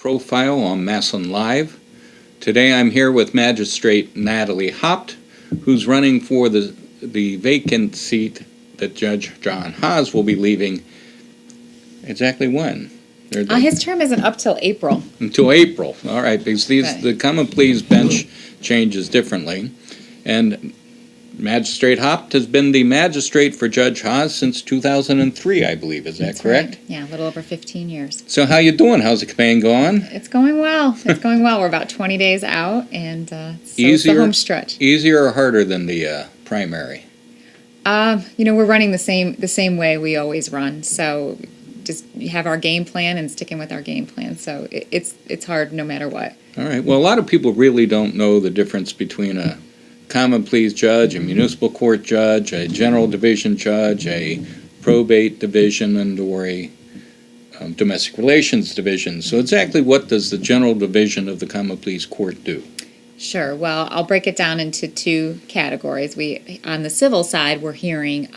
profile on MassillonLIVE. Today I'm here with Magistrate Natalie Hopt, who's running for the vacant seat that Judge John Haas will be leaving. Exactly when? His term isn't up till April. Until April. All right, because the common pleas bench changes differently. And Magistrate Hopt has been the magistrate for Judge Haas since 2003, I believe. Is that correct? Right. Yeah, a little over 15 years. So how you doing? How's the campaign going? It's going well. It's going well. We're about 20 days out, and so it's the home stretch. Easier or harder than the primary? We're running the same way we always run. So just have our game plan and sticking with our game plan. So it's hard no matter what. All right. Well, a lot of people really don't know the difference between a common pleas judge, a municipal court judge, a general division judge, a probate division, and or a domestic relations division. So exactly what does the general division of the common pleas court do? Sure. Well, I'll break it down into two categories. On the civil side, we're hearing,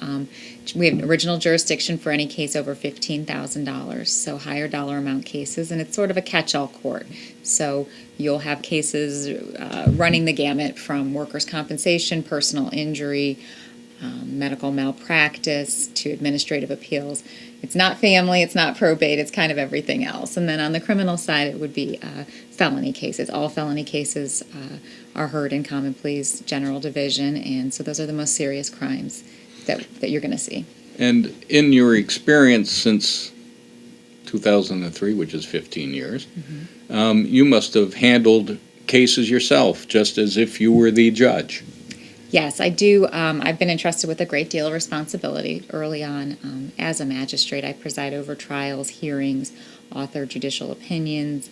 we have original jurisdiction for any case over $15,000, so higher dollar amount cases, and it's sort of a catch-all court. So you'll have cases running the gamut from workers' compensation, personal injury, medical malpractice, to administrative appeals. It's not family, it's not probate, it's kind of everything else. And then on the criminal side, it would be felony cases. All felony cases are heard in common pleas general division, and so those are the most serious crimes that you're going to see. And in your experience since 2003, which is 15 years, you must have handled cases yourself, just as if you were the judge. Yes, I do. I've been entrusted with a great deal of responsibility early on. As a magistrate, I preside over trials, hearings, author judicial opinions,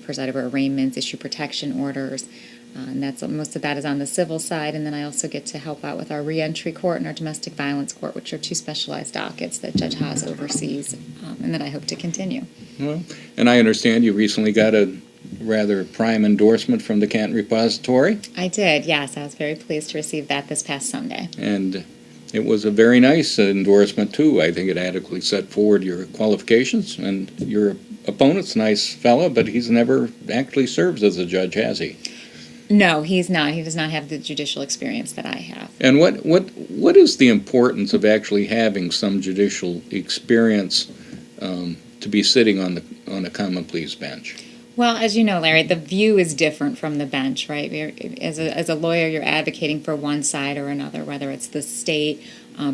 preside over arraignments, issue protection orders, and most of that is on the civil side. And then I also get to help out with our reentry court and our domestic violence court, which are two specialized dockets that Judge Haas oversees, and that I hope to continue. Well, and I understand you recently got a rather prime endorsement from the Canton Repository. I did, yes. I was very pleased to receive that this past Sunday. And it was a very nice endorsement, too. I think it adequately set forward your qualifications, and your opponent's a nice fellow, but he's never actually served as a judge, has he? No, he's not. He does not have the judicial experience that I have. And what is the importance of actually having some judicial experience to be sitting on the common pleas bench? Well, as you know, Larry, the view is different from the bench, right? As a lawyer, you're advocating for one side or another, whether it's the state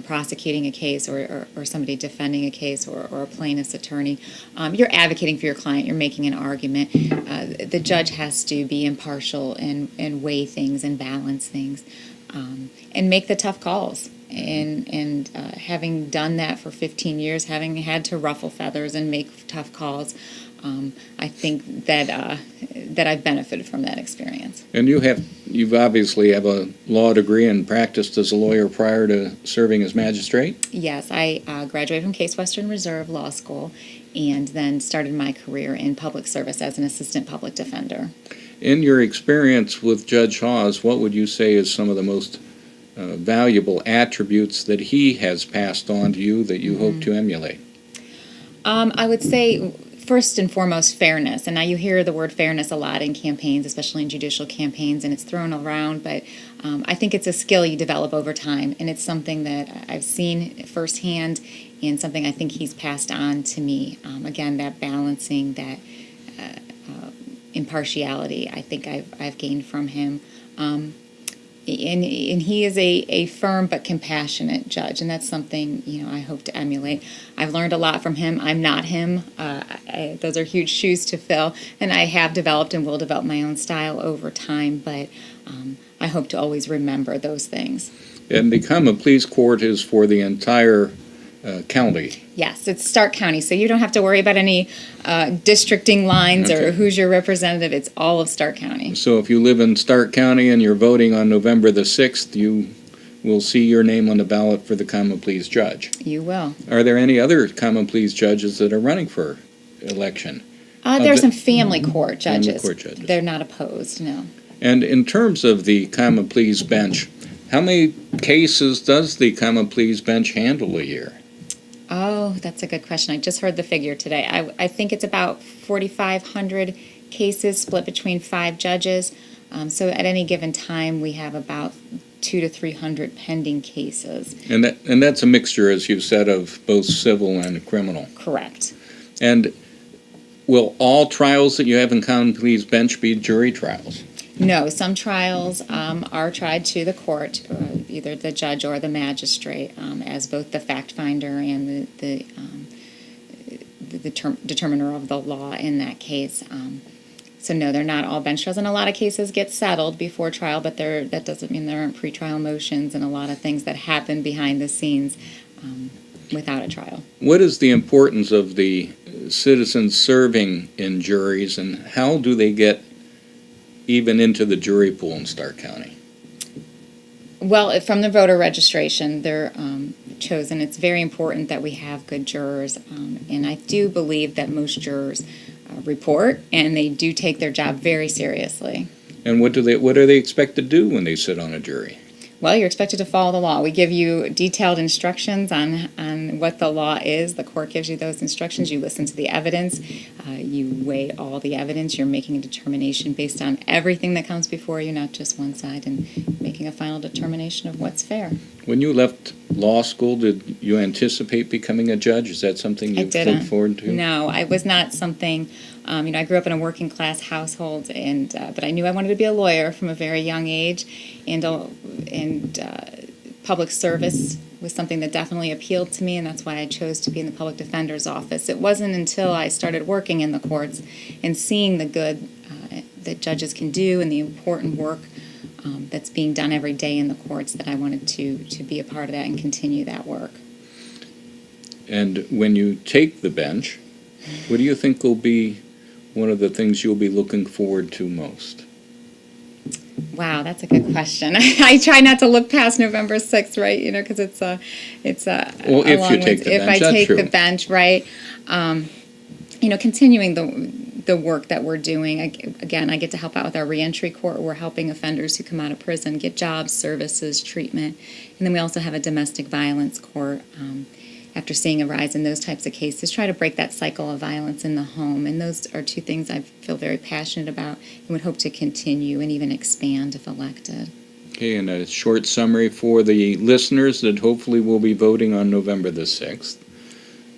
prosecuting a case or somebody defending a case or a plaintiff's attorney. You're advocating for your client. You're making an argument. The judge has to be impartial and weigh things and balance things and make the tough calls. And having done that for 15 years, having had to ruffle feathers and make tough calls, I think that I've benefited from that experience. And you've obviously have a law degree and practiced as a lawyer prior to serving as magistrate? Yes, I graduated from Case Western Reserve Law School and then started my career in public service as an assistant public defender. In your experience with Judge Haas, what would you say is some of the most valuable attributes that he has passed on to you that you hope to emulate? I would say, first and foremost, fairness. And now you hear the word fairness a lot in campaigns, especially in judicial campaigns, and it's thrown around, but I think it's a skill you develop over time, and it's something that I've seen firsthand and something I think he's passed on to me. Again, that balancing, that impartiality, I think I've gained from him. And he is a firm but compassionate judge, and that's something I hope to emulate. I've learned a lot from him. I'm not him. Those are huge shoes to fill, and I have developed and will develop my own style over time, but I hope to always remember those things. And the common pleas court is for the entire county. Yes, it's Stark County, so you don't have to worry about any districting lines or who's your representative. It's all of Stark County. So if you live in Stark County and you're voting on November the 6th, you will see your name on the ballot for the common pleas judge. You will. Are there any other common pleas judges that are running for election? There are some family court judges. Family court judges. They're not opposed, no. And in terms of the common pleas bench, how many cases does the common pleas bench handle a year? Oh, that's a good question. I just heard the figure today. I think it's about 4,500 cases split between 5 judges. So at any given time, we have about 200 to 300 pending cases. And that's a mixture, as you've said, of both civil and criminal. Correct. And will all trials that you have in common pleas bench be jury trials? No, some trials are tried to the court, either the judge or the magistrate, as both the fact finder and the determiner of the law in that case. So no, they're not all bench trials, and a lot of cases get settled before trial, but that doesn't mean there aren't pretrial motions and a lot of things that happen behind the scenes without a trial. What is the importance of the citizens serving in juries, and how do they get even into the jury pool in Stark County? Well, from the voter registration, they're chosen. It's very important that we have good jurors, and I do believe that most jurors report, and they do take their job very seriously. And what are they expected to do when they sit on a jury? Well, you're expected to follow the law. We give you detailed instructions on what the law is. The court gives you those instructions. You listen to the evidence. You weigh all the evidence. You're making a determination based on everything that comes before you, not just one side, and making a final determination of what's fair. When you left law school, did you anticipate becoming a judge? Is that something you looked forward to? No, I was not something. I grew up in a working class household, but I knew I wanted to be a lawyer from a very young age, and public service was something that definitely appealed to me, and that's why I chose to be in the public defender's office. It wasn't until I started working in the courts and seeing the good that judges can do and the important work that's being done every day in the courts that I wanted to be a part of that and continue that work. And when you take the bench, what do you think will be one of the things you'll be looking forward to most? Wow, that's a good question. I try not to look past November 6th, right? Because it's a well, if you take the bench, if I that's take true. the bench, right? Continuing the work that we're doing. Again, I get to help out with our reentry court. We're helping offenders who come out of prison get jobs, services, treatment, and then we also have a domestic violence court. After seeing a rise in those types of cases, try to break that cycle of violence in the home. And those are two things I feel very passionate about and would hope to continue and even expand if elected. Okay, and a short summary for the listeners that hopefully will be voting on November the 6th.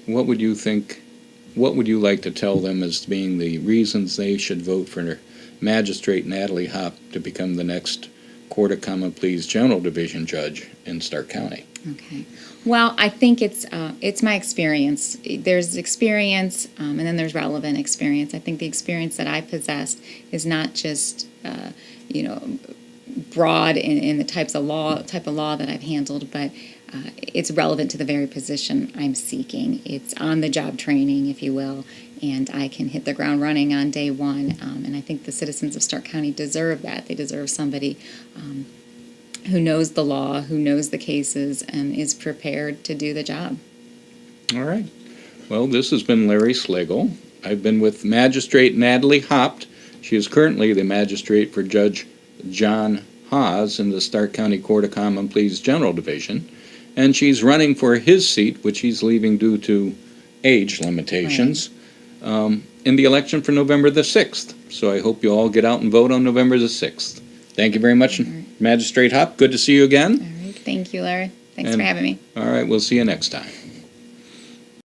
What would you like to tell them as being the reasons they should vote for Magistrate Natalie Hopp to become the next Court of Common Pleas General Division Judge in Stark County? Okay. Well, I think it's my experience. There's experience, and then there's relevant experience. I think the experience that I possessed is not just, broad in the type of law that I've handled, but it's relevant to the very position I'm seeking. It's on-the-job training, if you will, and I can hit the ground running on day one. And I think the citizens of Stark County deserve that. They deserve somebody who knows the law, who knows the cases, and is prepared to do the job. All right. Well, this has been Larry Slagle. I've been with Magistrate Natalie Hopp. She is currently the magistrate for Judge John Haas in the Stark County Court of Common Pleas General Division, and she's running for his seat, which he's leaving due to age limitations, in the election for November the 6th. So I hope you all get out and vote on November the 6th. Thank you very much, Magistrate Hopp. Good to see you again. All right. Thank you, Larry. Thanks for having me. All right. We'll see you next time.